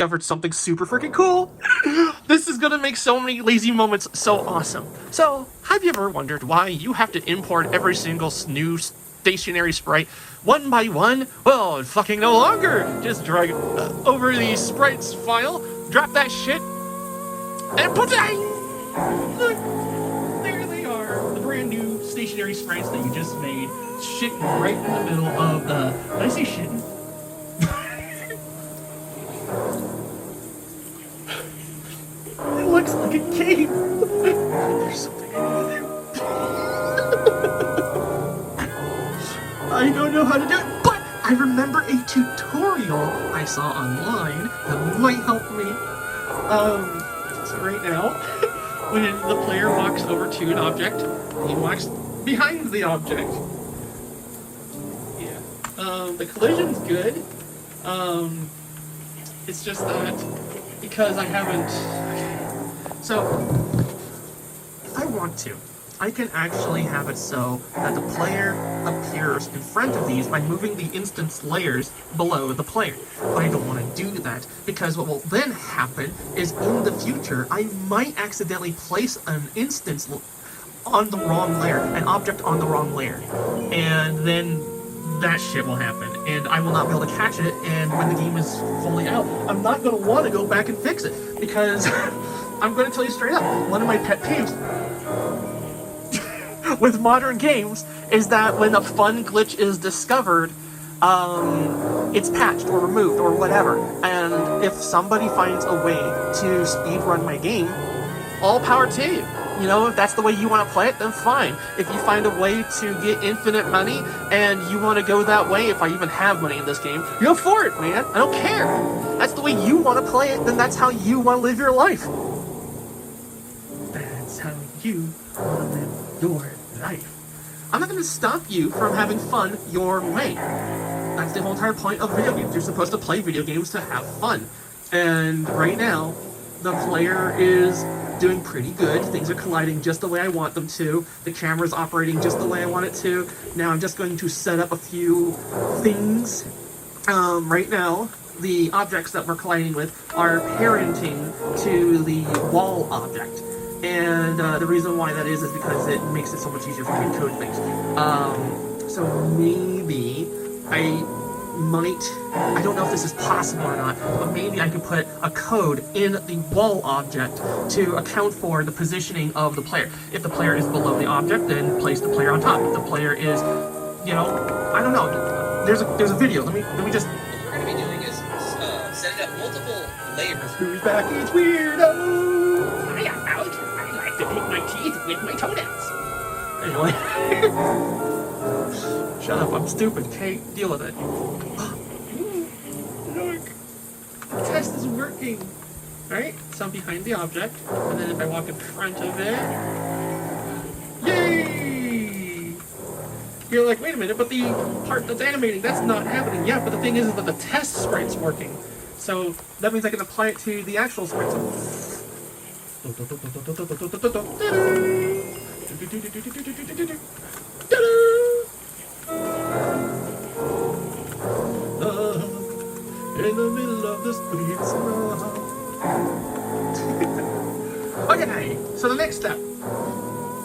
discovered something super freaking cool. This is gonna make so many lazy moments so awesome. So, have you ever wondered why you have to import every single new stationary sprite one by one? Well, fucking no longer. Just drag over the sprites file, drop that shit, and put that. Look, there they are, the brand new stationary sprites that you just made, shitting right in the middle of the. Did I say shitting? It looks like a game. There's something I need to do. I don't know how to do it, but I remember a tutorial I saw online that might help me. So right now, when the player walks over to an object, he walks behind the object. Yeah. The collision's good. It's just that because I haven't. So, if I want to, I can actually have it so that the player appears in front of these by moving the instance layers below the player. But I don't want to do that, because what will then happen is in the future, I might accidentally place an instance on the wrong layer, an object on the wrong layer. And then that shit will happen, and I will not be able to catch it, and when the game is fully out, I'm not going to want to go back and fix it, because I'm going to tell you straight up, one of my pet peeves with modern games is that when a fun glitch is discovered, it's patched or removed or whatever. And if somebody finds a way to speedrun my game, all power to you. You know, if that's the way you want to play it, then fine. If you find a way to get infinite money and you want to go that way, if I even have money in this game, go for it, man. I don't care. That's the way you want to play it, then that's how you want to live your life. That's how you want to live your life. I'm not going to stop you from having fun your way. That's the whole entire point of video games. You're supposed to play video games to have fun. And right now, the player is doing pretty good. Things are colliding just the way I want them to. The camera's operating just the way I want it to. Now I'm just going to set up a few things. Right now, the objects that we're colliding with are parenting to the wall object. And the reason why that is because it makes it so much easier for me to code things. So maybe I don't know if this is possible or not, but maybe I could put a code in the wall object to account for the positioning of the player. If the player is below the object, then place the player on top. If the player is, I don't know. There's a video. Let me just. What we're going to be doing is setting up multiple layers. Who's back? It's weirdo. I am out. I like to pick my teeth with my toenails. Anyway. Shut up, I'm stupid, okay? Deal with it. Look! The test is working! Alright, so I'm behind the object, and then if I walk in front of it... Yay! You're like, wait a minute, but the part that's animating, that's not happening. Yeah, but the thing is that the test sprite's working. So that means I can apply it to the actual sprite. In the middle of the streets. Okay, so the next step.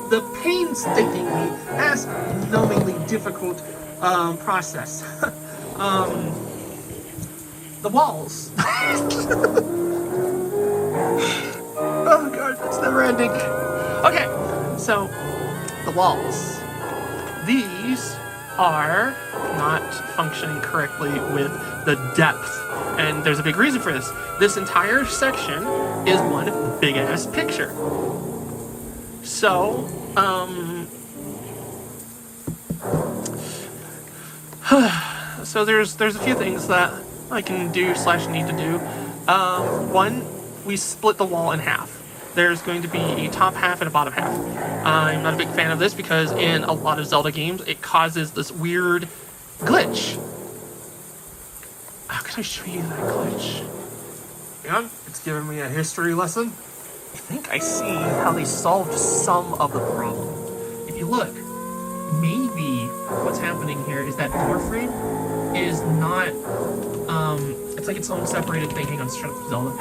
The painstakingly, ass-numbingly difficult process. The walls. Oh god, that's never ending. Okay, so the walls. These are not functioning correctly with the depth. And there's a big reason for this. This entire section is one big ass picture. So, so there's a few things that I can do / need to do. One, we split the wall in half. There's going to be a top half and a bottom half. I'm not a big fan of this because in a lot of Zelda games, it causes this weird glitch. How can I show you that glitch? Yeah, it's giving me a history lesson. I think I see how they solved some of the problem. If you look, maybe what's happening here is that door frame is not, it's it's like its own separated thing. Hang on, shut up, Zelda.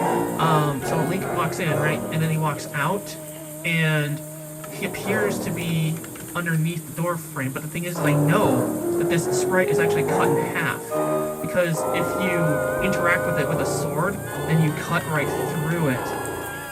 So Link walks in, right? And then he walks out, and he appears to be underneath the door frame. But the thing is, I know that this sprite is actually cut in half. Because if you interact with it with a sword, then you cut right through it.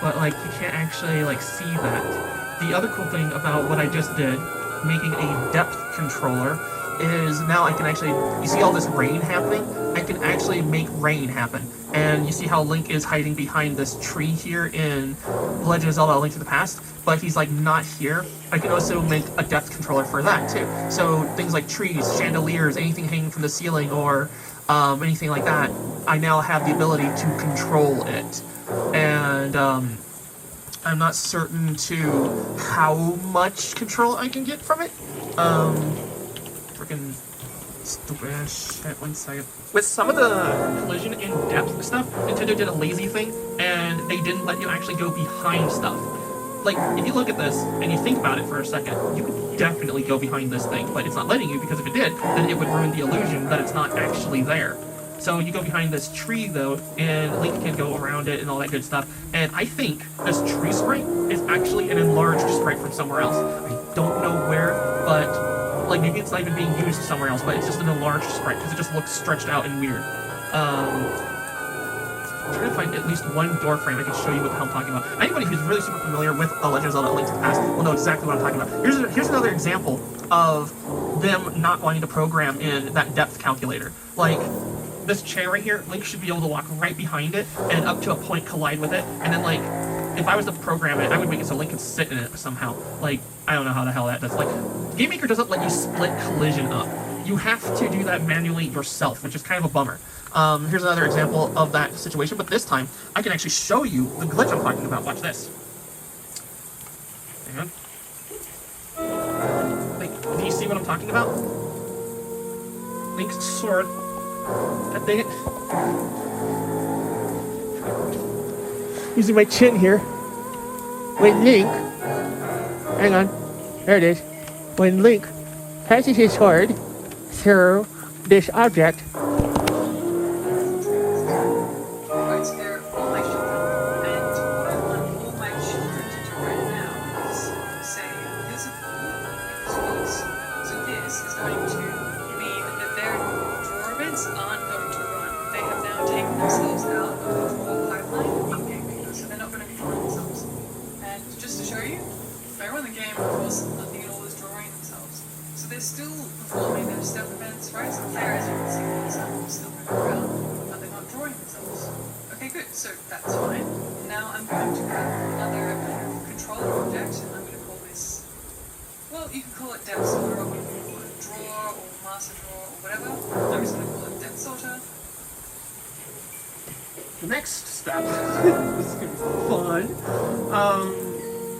But, like, you can't actually, like, see that. The other cool thing about what I just did, making a depth controller, is now I can actually, you see all this rain happening? I can actually make rain happen. And you see how Link is hiding behind this tree here in Legend of Zelda: A Link to the Past, but he's like not here. I can also make a depth controller for that too. So things like trees, chandeliers, anything hanging from the ceiling, or anything like that, I now have the ability to control it. And I'm not certain to how much control I can get from it. Freaking stupid ass shit, 1 second. With some of the collision and depth stuff, Nintendo did a lazy thing, and they didn't let you actually go behind stuff. Like, if you look at this, and you think about it for a second, you could definitely go behind this thing, but it's not letting you, because if it did, then it would ruin the illusion that it's not actually there. So you go behind this tree, though, and Link can go around it and all that good stuff. And I think this tree sprite is actually an enlarged sprite from somewhere else. I don't know where, but like maybe it's not even being used somewhere else, but it's just an enlarged sprite because it just looks stretched out and weird. I'm trying to find at least one door frame I can show you what the hell I'm talking about. Anybody who's really super familiar with Legend of Zelda: A Link to the Past will know exactly what I'm talking about. Here's another example of them not wanting to program in that depth calculator. Like, this chair right here, Link should be able to walk right behind it and up to a point collide with it, and then like, if I was to program it, I would make it so Link could sit in it somehow. Like, I don't know how the hell that does. Like, Game Maker doesn't let you split collision up. You have to do that manually yourself, which is kind of a bummer. Here's another example of that situation, but this time, I can actually show you the glitch I'm talking about. Watch this. Hang on. Like, do you see what I'm talking about? Link's sword. God dang it. Using my chin here. When Link, hang on, there it is. When Link passes his sword through this object. Right, so they're all my children. And what I want all my children to do right now is say, here's a pool, here's this. So this is going to mean that their draw events aren't going to run. They have now taken themselves out of the draw pipeline in Game Maker, so they're not going to be drawing themselves. And just to show you, if I run the game, of course, nothing at all is drawing themselves. So they're still performing their step events, right? So there, as you can see, they're still moving around, but they're not drawing themselves. Okay, good, so that's fine. Now I'm going to grab another kind of controller object, and I'm going to call this, well, you can call it depth sorter, or you can call it draw, or master draw, or whatever. I'm just going to call it depth sorter. The next step, this is going to be fun.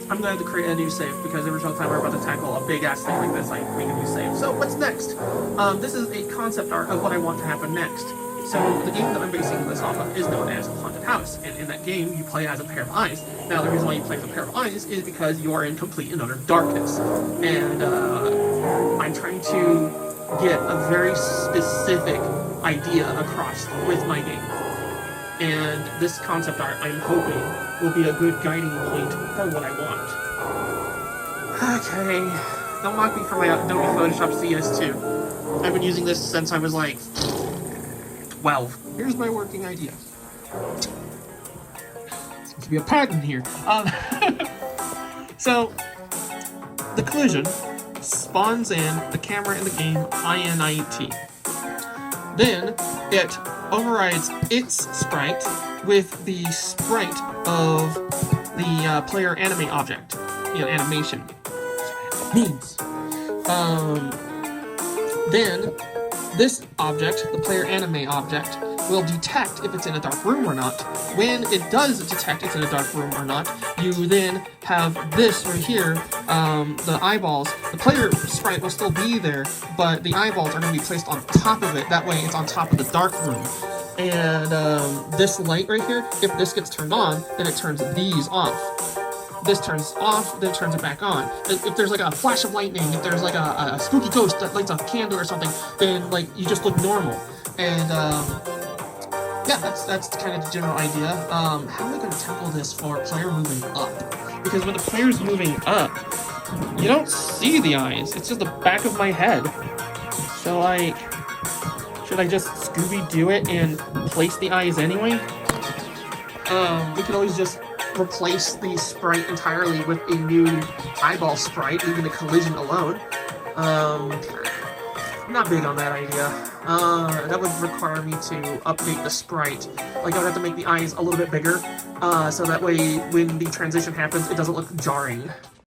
I'm going to have to create a new save because every single time we're about to tackle a big ass thing like this, I make a new save. So what's next? This is a concept art of what I want to happen next. So the game that I'm basing this off of is known as Haunted House, and in that game you play as a pair of eyes. Now the reason why you play as a pair of eyes is because you are in complete and utter darkness, and I'm trying to get a very specific idea across with my game. And this concept art, I'm hoping, will be a good guiding point for what I want. Okay, don't mock me for my Adobe Photoshop CS2. I've been using this since I was like 12. Here's my working idea. Seems to be a pattern here. So, the collision spawns in the camera in the game INIT. Then, it overrides its sprite with the sprite of the player anime object. Animation. That's what it means. Then, this object, the player anime object, will detect if it's in a dark room or not. When it does detect it's in a dark room or not, you then have this right here, the eyeballs. The player sprite will still be there, but the eyeballs are going to be placed on top of it. That way it's on top of the dark room. And this light right here, if this gets turned on, then it turns these off. This turns off, then turns it back on. If there's like a flash of lightning, if there's like a spooky ghost that lights a candle or something, then like you just look normal. And yeah, that's kind of the general idea. How am I going to tackle this for player moving up? Because when the player's moving up, you don't see the eyes. It's just the back of my head. So, like, should I just Scooby-Doo it and place the eyes anyway? We could always just replace the sprite entirely with a new eyeball sprite, leaving the collision alone. Not big on that idea. That would require me to update the sprite. Like, I would have to make the eyes a little bit bigger, so that way when the transition happens, it doesn't look jarring.